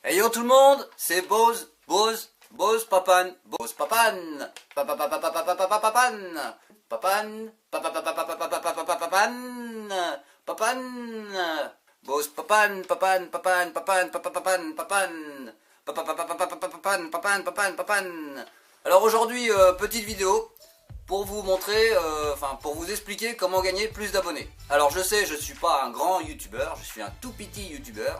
Hey yo tout le monde, c'est Boz Papan, Papan, Papan, Boz Papan, Papan. Alors aujourd'hui, petite vidéo pour vous montrer, pour vous expliquer comment gagner plus d'abonnés. Alors je sais, je suis pas un grand youtubeur, je suis un tout petit youtubeur.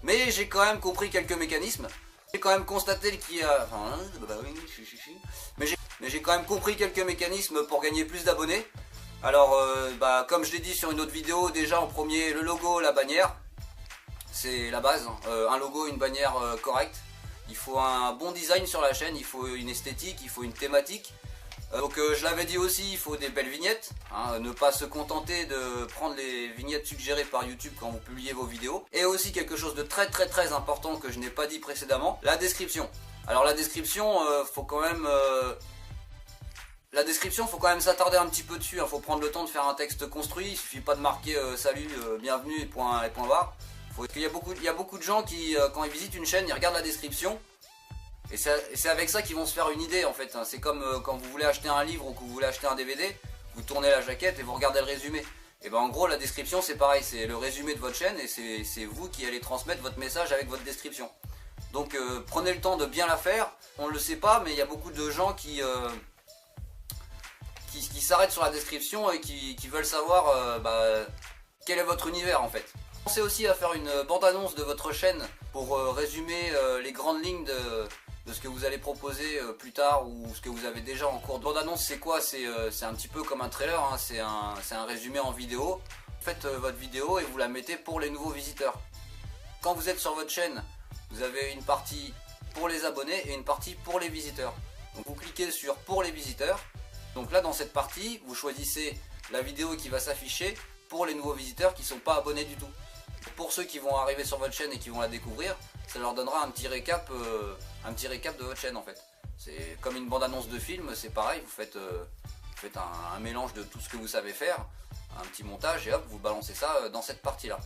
Mais j'ai quand même compris quelques mécanismes. J'ai quand même constaté qu'il y a... Mais j'ai quand même compris quelques mécanismes pour gagner plus d'abonnés. Alors, comme je l'ai dit sur une autre vidéo, déjà en premier, le logo, la bannière. C'est la base. Un logo, une bannière correcte. Il faut un bon design sur la chaîne, il faut une esthétique, il faut une thématique. Donc je l'avais dit aussi, il faut des belles vignettes, ne pas se contenter de prendre les vignettes suggérées par YouTube quand vous publiez vos vidéos. Et aussi quelque chose de très important que je n'ai pas dit précédemment, la description. Alors la description, faut quand même s'attarder un petit peu dessus, faut prendre le temps de faire un texte construit, il suffit pas de marquer salut, bienvenue et point barre. Il y a beaucoup de gens qui, quand ils visitent une chaîne, ils regardent la description. Et c'est avec ça qu'ils vont se faire une idée en fait. C'est comme quand vous voulez acheter un livre ou que vous voulez acheter un DVD, vous tournez la jaquette et vous regardez le résumé. Et ben en gros la description c'est pareil, c'est le résumé de votre chaîne et c'est vous qui allez transmettre votre message avec votre description. Donc prenez le temps de bien la faire. On ne le sait pas mais il y a beaucoup de gens qui s'arrêtent sur la description et qui veulent savoir quel est votre univers en fait. Pensez aussi à faire une bande-annonce de votre chaîne pour résumer les grandes lignes de ce que vous allez proposer plus tard ou ce que vous avez déjà en cours. Bande-annonce c'est quoi? C'est un petit peu comme un trailer, c'est un résumé en vidéo. Vous faites votre vidéo et vous la mettez pour les nouveaux visiteurs. Quand vous êtes sur votre chaîne, vous avez une partie pour les abonnés et une partie pour les visiteurs. Donc vous cliquez sur pour les visiteurs. Donc là dans cette partie, vous choisissez la vidéo qui va s'afficher pour les nouveaux visiteurs qui ne sont pas abonnés du tout. Pour ceux qui vont arriver sur votre chaîne et qui vont la découvrir, ça leur donnera un petit récap de votre chaîne en fait. C'est comme une bande-annonce de film, c'est pareil, vous faites un mélange de tout ce que vous savez faire, un petit montage et hop, vous balancez ça dans cette partie-là.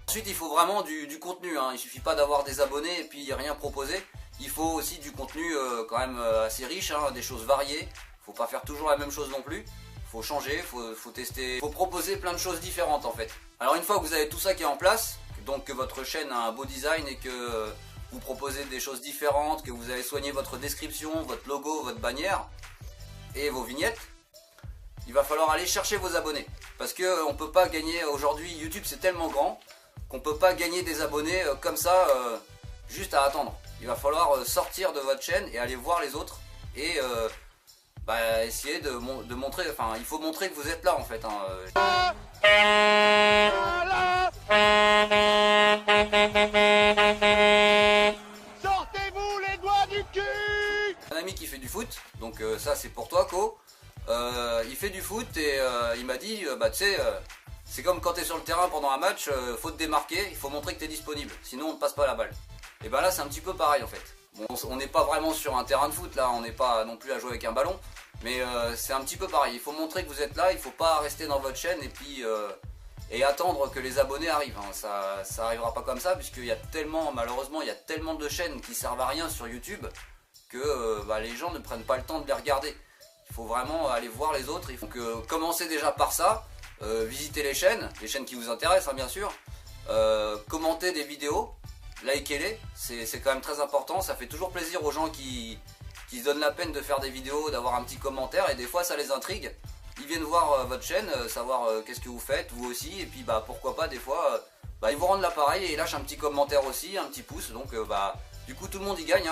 Ensuite, il faut vraiment du contenu, il suffit pas d'avoir des abonnés et puis rien proposer. Il faut aussi du contenu quand même assez riche, des choses variées. Faut pas faire toujours la même chose non plus. Faut changer, faut tester, faut proposer plein de choses différentes en fait. Alors une fois que vous avez tout ça qui est en place, donc que votre chaîne a un beau design et que vous proposez des choses différentes, que vous avez soigné votre description, votre logo, votre bannière et vos vignettes, il va falloir aller chercher vos abonnés. Parce qu'on ne peut pas gagner, aujourd'hui YouTube c'est tellement grand qu'on ne peut pas gagner des abonnés comme ça juste à attendre. Il va falloir sortir de votre chaîne et aller voir les autres et essayer de montrer, il faut montrer que vous êtes là en fait. Sortez-vous les doigts du cul! Un ami qui fait du foot, donc ça c'est pour toi Co. Il fait du foot et il m'a dit, tu sais, c'est comme quand tu es sur le terrain pendant un match, faut te démarquer, il faut montrer que tu es disponible, sinon on ne passe pas la balle. Et là c'est un petit peu pareil en fait. Bon, on n'est pas vraiment sur un terrain de foot là, on n'est pas non plus à jouer avec un ballon, mais c'est un petit peu pareil, il faut montrer que vous êtes là, il ne faut pas rester dans votre chaîne et puis et attendre que les abonnés arrivent, ça arrivera pas comme ça puisqu'il y a tellement, malheureusement il y a tellement de chaînes qui servent à rien sur YouTube que les gens ne prennent pas le temps de les regarder. Il faut vraiment aller voir les autres, il faut commencer déjà par ça, visiter les chaînes qui vous intéressent bien sûr, commenter des vidéos, likez-les, c'est quand même très important, ça fait toujours plaisir aux gens qui se donnent la peine de faire des vidéos, d'avoir un petit commentaire et des fois ça les intrigue. Ils viennent voir votre chaîne, savoir qu'est-ce que vous faites, vous aussi, et puis pourquoi pas des fois, ils vous rendent l'appareil et ils lâchent un petit commentaire aussi, un petit pouce, donc du coup tout le monde y gagne,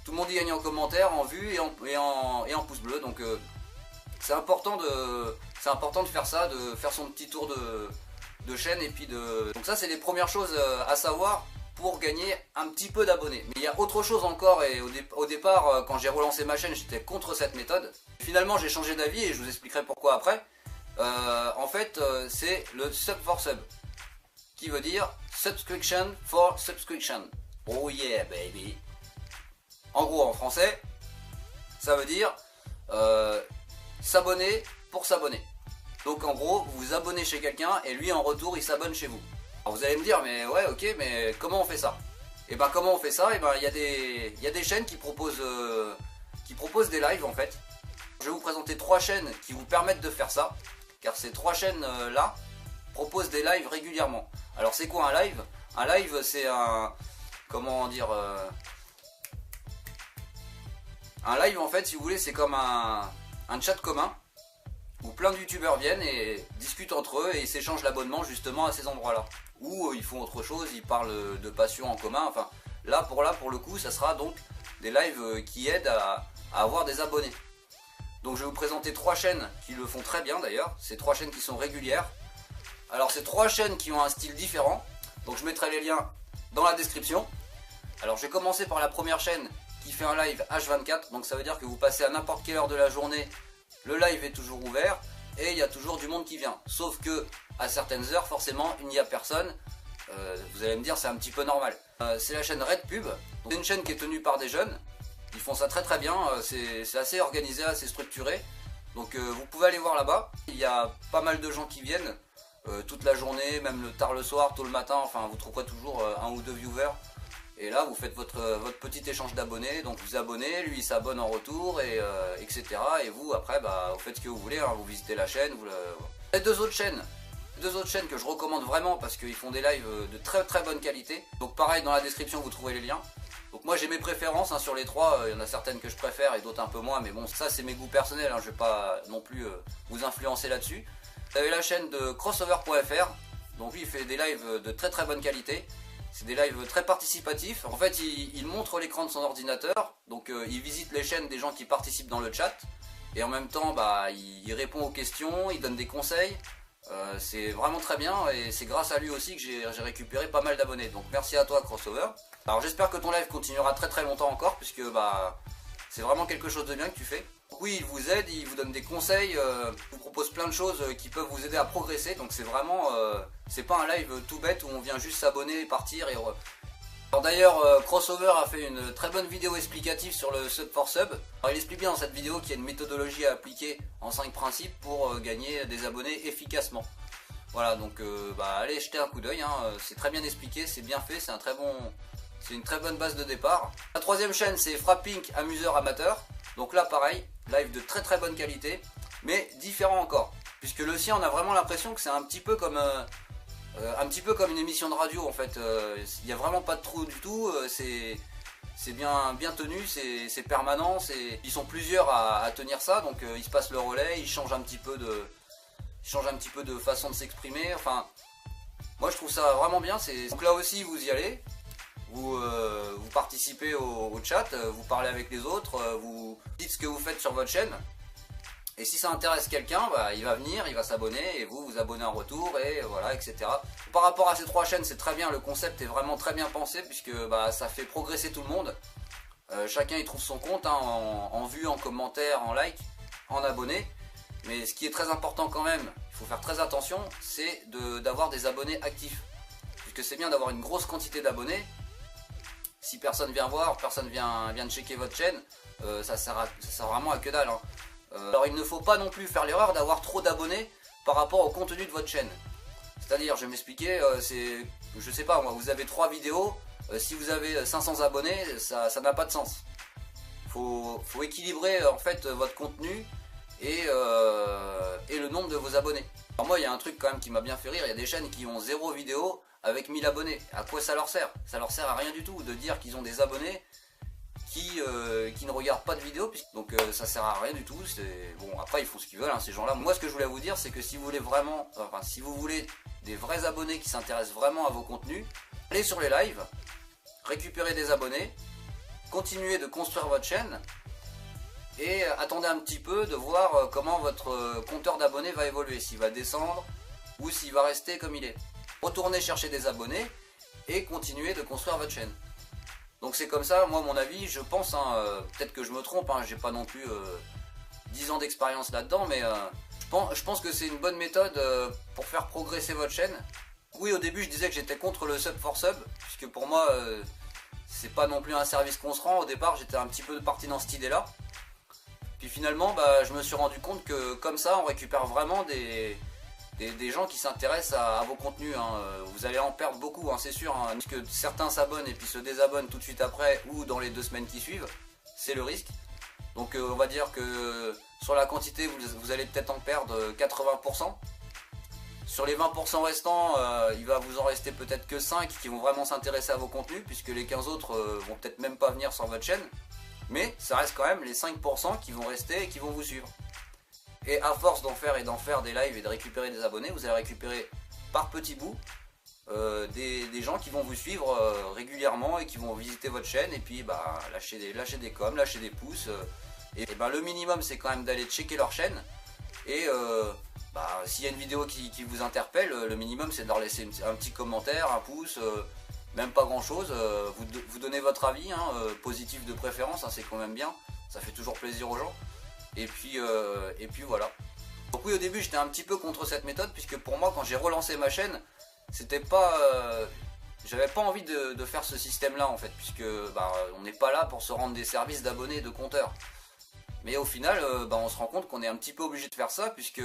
tout le monde y gagne en commentaire, en vue et en pouce bleu, donc c'est important de faire ça, de faire son petit tour de chaîne et puis donc ça c'est les premières choses à savoir pour gagner un petit peu d'abonnés. Mais il y a autre chose encore et au départ quand j'ai relancé ma chaîne j'étais contre cette méthode. Finalement j'ai changé d'avis et je vous expliquerai pourquoi après. En fait c'est le sub for sub qui veut dire subscription for subscription. Oh yeah baby. En gros en français ça veut dire s'abonner pour s'abonner. Donc en gros vous vous abonnez chez quelqu'un et lui en retour il s'abonne chez vous. Alors vous allez me dire mais ouais ok mais comment on fait ça? Et bah comment on fait ça? Et bah il y a des chaînes qui proposent des lives en fait. Je vais vous présenter 3 chaînes qui vous permettent de faire ça, car ces 3 chaînes là proposent des lives régulièrement. Alors c'est quoi un live? Un live c'est comment dire, un live en fait si vous voulez c'est comme un chat commun où plein de youtubeurs viennent et discutent entre eux et s'échangent l'abonnement justement à ces endroits là. Ou ils font autre chose, ils parlent de passion en commun, enfin là pour le coup ça sera donc des lives qui aident à avoir des abonnés. Donc je vais vous présenter 3 chaînes qui le font très bien d'ailleurs, ces 3 chaînes qui sont régulières. Alors c'est 3 chaînes qui ont un style différent, donc je mettrai les liens dans la description. Alors je vais commencer par la première chaîne qui fait un live H24, donc ça veut dire que vous passez à n'importe quelle heure de la journée, le live est toujours ouvert et il y a toujours du monde qui vient. Sauf que à certaines heures forcément il n'y a personne, vous allez me dire c'est un petit peu normal. C'est la chaîne Red Pub, c'est une chaîne qui est tenue par des jeunes, ils font ça très très bien, c'est assez organisé, assez structuré. Donc vous pouvez aller voir là-bas, il y a pas mal de gens qui viennent toute la journée, même tard le soir, tôt le matin, enfin vous trouverez toujours un ou 2 viewers. Et là vous faites votre petit échange d'abonnés, donc vous abonnez, lui il s'abonne en retour, et etc. Et vous après bah, vous faites ce que vous voulez, hein, vous visitez la chaîne. Il y a 2 autres chaînes que je recommande vraiment parce qu'ils font des lives de très très bonne qualité. Donc pareil dans la description vous trouverez les liens. Donc moi j'ai mes préférences hein, sur les 3, il y en a certaines que je préfère et d'autres un peu moins, mais bon ça c'est mes goûts personnels, hein, je vais pas non plus vous influencer là-dessus. Vous avez la chaîne de crossover.fr, donc lui il fait des lives de très très bonne qualité. C'est des lives très participatifs. En fait, il montre l'écran de son ordinateur, donc il visite les chaînes des gens qui participent dans le chat, et en même temps, bah, il répond aux questions, il donne des conseils. C'est vraiment très bien, et c'est grâce à lui aussi que j'ai récupéré pas mal d'abonnés. Donc merci à toi, Crossover. Alors j'espère que ton live continuera très très longtemps encore, puisque bah, c'est vraiment quelque chose de bien que tu fais. Oui, il vous aide, il vous donne des conseils, vous propose plein de choses qui peuvent vous aider à progresser. Donc c'est vraiment, c'est pas un live tout bête où on vient juste s'abonner, partir et... Alors d'ailleurs, Crossover a fait une très bonne vidéo explicative sur le sub for sub. Alors il explique bien dans cette vidéo qu'il y a une méthodologie à appliquer en 5 principes pour gagner des abonnés efficacement. Voilà, donc bah, allez jeter un coup d'œil, hein, c'est très bien expliqué, c'est bien fait, c'est une très bonne base de départ. La 3e chaîne c'est Frappink Amuseur Amateur. Donc là pareil, live de très très bonne qualité, mais différent encore. Puisque le sien on a vraiment l'impression que c'est un petit peu comme une émission de radio en fait. Il n'y a vraiment pas de trou du tout, c'est bien tenu, c'est permanent, ils sont plusieurs à tenir ça, donc ils se passent le relais, ils changent un petit peu de façon de s'exprimer. Enfin, moi je trouve ça vraiment bien. Donc là aussi vous y allez. Vous participez au chat, vous parlez avec les autres, vous dites ce que vous faites sur votre chaîne. Et si ça intéresse quelqu'un, bah, il va venir, il va s'abonner et vous abonnez en retour et voilà, etc. Par rapport à ces 3 chaînes, c'est très bien, le concept est vraiment très bien pensé puisque bah, ça fait progresser tout le monde. Chacun y trouve son compte hein, en vue, en commentaire, en like, en abonné. Mais ce qui est très important quand même, il faut faire très attention, c'est d'avoir des abonnés actifs. Puisque c'est bien d'avoir une grosse quantité d'abonnés. Si personne vient voir, personne vient de checker votre chaîne, ça sert vraiment à que dalle. Hein. Alors il ne faut pas non plus faire l'erreur d'avoir trop d'abonnés par rapport au contenu de votre chaîne. C'est-à-dire, je vais m'expliquer, je sais pas moi, vous avez 3 vidéos, si vous avez 500 abonnés, ça n'a pas de sens. Faut équilibrer en fait votre contenu et le nombre de vos abonnés. Alors moi il y a un truc quand même qui m'a bien fait rire, il y a des chaînes qui ont 0 vidéo avec 1000 abonnés. À quoi ça leur sert? Ça leur sert à rien du tout de dire qu'ils ont des abonnés qui ne regardent pas de vidéos, donc ça sert à rien du tout. Bon, après ils font ce qu'ils veulent hein, ces gens là. Moi ce que je voulais vous dire c'est que si vous voulez vraiment, si vous voulez des vrais abonnés qui s'intéressent vraiment à vos contenus, allez sur les lives, récupérez des abonnés, continuez de construire votre chaîne et attendez un petit peu de voir comment votre compteur d'abonnés va évoluer, s'il va descendre ou s'il va rester comme il est. Retournez chercher des abonnés et continuez de construire votre chaîne. Donc c'est comme ça, moi mon avis, je pense, hein, peut-être que je me trompe, hein, j'ai pas non plus 10 ans d'expérience là-dedans, mais je pense que c'est une bonne méthode pour faire progresser votre chaîne. Oui, au début je disais que j'étais contre le sub for sub, puisque pour moi c'est pas non plus un service qu'on se rend. Au départ j'étais un petit peu parti dans cette idée là. Puis finalement bah, je me suis rendu compte que comme ça on récupère vraiment des des gens qui s'intéressent à vos contenus. Hein. Vous allez en perdre beaucoup, hein, c'est sûr. Hein, parce que certains s'abonnent et puis se désabonnent tout de suite après ou dans les 2 semaines qui suivent. C'est le risque. Donc on va dire que sur la quantité, vous allez peut-être en perdre 80%. Sur les 20% restants, il va vous en rester peut-être que 5 qui vont vraiment s'intéresser à vos contenus, puisque les 15 autres vont peut-être même pas venir sur votre chaîne. Mais ça reste quand même les 5% qui vont rester et qui vont vous suivre. Et à force d'en faire des lives et de récupérer des abonnés, vous allez récupérer par petits bouts des gens qui vont vous suivre régulièrement et qui vont visiter votre chaîne et puis bah, lâcher des coms, lâcher des pouces. Et bah, le minimum c'est quand même d'aller checker leur chaîne et bah, s'il y a une vidéo qui vous interpelle, le minimum c'est de leur laisser un petit commentaire, un pouce, même pas grand chose, vous donnez votre avis, hein, positif de préférence, hein, c'est quand même bien, ça fait toujours plaisir aux gens. Et puis voilà. Donc oui, au début j'étais un petit peu contre cette méthode, puisque pour moi quand j'ai relancé ma chaîne, c'était pas... j'avais pas envie de faire ce système là en fait, puisque bah, on n'est pas là pour se rendre des services d'abonnés et de compteurs. Mais au final, bah, on se rend compte qu'on est un petit peu obligé de faire ça, puisque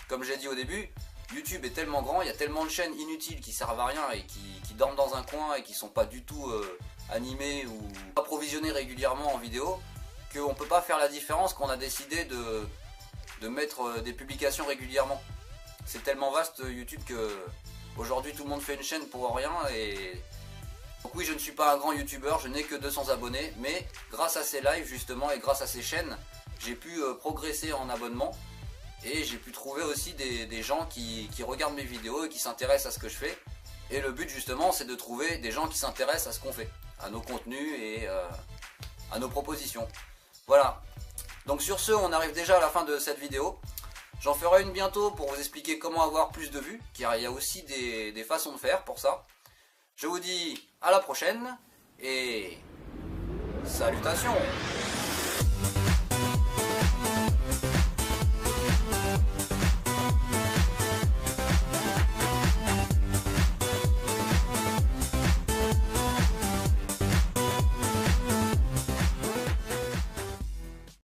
comme j'ai dit au début, YouTube est tellement grand, il y a tellement de chaînes inutiles qui servent à rien et qui dorment dans un coin et qui sont pas du tout animées ou approvisionnées régulièrement en vidéo, qu'on ne peut pas faire la différence qu'on a décidé de mettre des publications régulièrement. C'est tellement vaste YouTube que aujourd'hui tout le monde fait une chaîne pour rien. Et donc oui, je ne suis pas un grand youtubeur, je n'ai que 200 abonnés, mais grâce à ces lives justement et grâce à ces chaînes, j'ai pu progresser en abonnement et j'ai pu trouver aussi des gens qui regardent mes vidéos et qui s'intéressent à ce que je fais. Et le but justement c'est de trouver des gens qui s'intéressent à ce qu'on fait, à nos contenus et à nos propositions. Voilà, donc sur ce on arrive déjà à la fin de cette vidéo. J'en ferai une bientôt pour vous expliquer comment avoir plus de vues, car il y a aussi des façons de faire pour ça. Je vous dis à la prochaine et salutations.